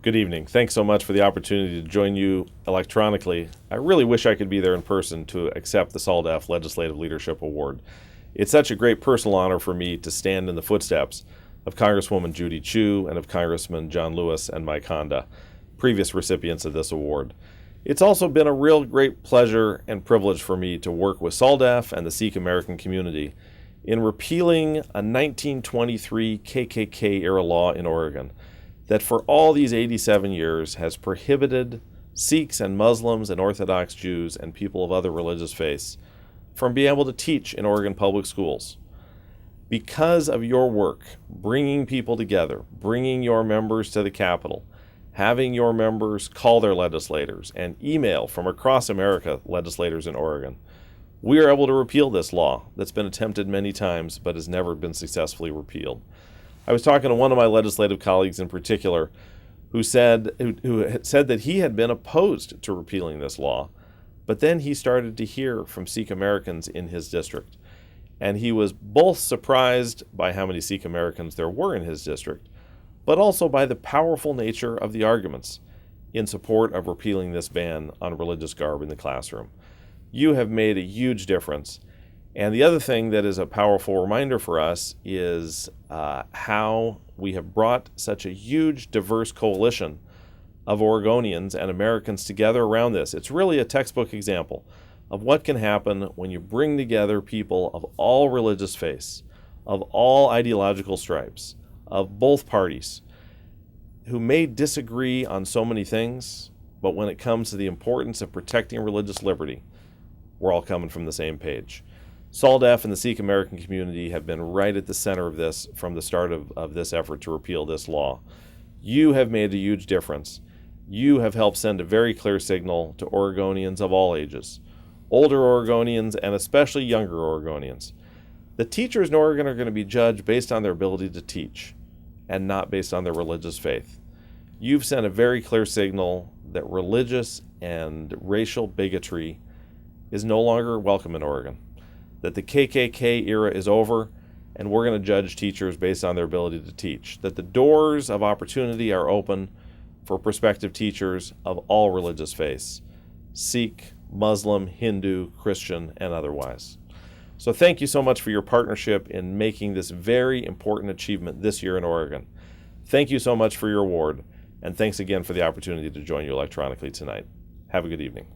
Good evening. Thanks so much for the opportunity to join you electronically. I really wish I could be there in person to accept the SALDEF Legislative Leadership Award. It's such a great personal honor for me to stand in the footsteps of Congresswoman Judy Chu and of Congressman John Lewis and Mike Honda, previous recipients of this award. It's also been a real great pleasure and privilege for me to work with SALDEF and the Sikh American community in repealing a 1923 KKK-era law in Oregon that for all these 87 years has prohibited Sikhs and Muslims and Orthodox Jews and people of other religious faiths from being able to teach in Oregon public schools. Because of your work, bringing people together, bringing your members to the Capitol, having your members call their legislators and email from across America legislators in Oregon, we are able to repeal this law that's been attempted many times but has never been successfully repealed. I was talking to one of my legislative colleagues in particular who said that he had been opposed to repealing this law, but then he started to hear from Sikh Americans in his district. And he was both surprised by how many Sikh Americans there were in his district, but also by the powerful nature of the arguments in support of repealing this ban on religious garb in the classroom. You have made a huge difference. And the other thing that is a powerful reminder for us is how we have brought such a huge, diverse coalition of Oregonians and Americans together around this. It's really a textbook example of what can happen when you bring together people of all religious faiths, of all ideological stripes, of both parties, who may disagree on so many things, but when it comes to the importance of protecting religious liberty, we're all coming from the same page. SALDEF and the Sikh American community have been right at the center of this from the start of this effort to repeal this law. You have made a huge difference. You have helped send a very clear signal to Oregonians of all ages, older Oregonians and especially younger Oregonians. The teachers in Oregon are going to be judged based on their ability to teach and not based on their religious faith. You've sent a very clear signal that religious and racial bigotry is no longer welcome in Oregon, that the KKK era is over, and we're going to judge teachers based on their ability to teach, that the doors of opportunity are open for prospective teachers of all religious faiths, Sikh, Muslim, Hindu, Christian, and otherwise. So thank you so much for your partnership in making this very important achievement this year in Oregon. Thank you so much for your award, and thanks again for the opportunity to join you electronically tonight. Have a good evening.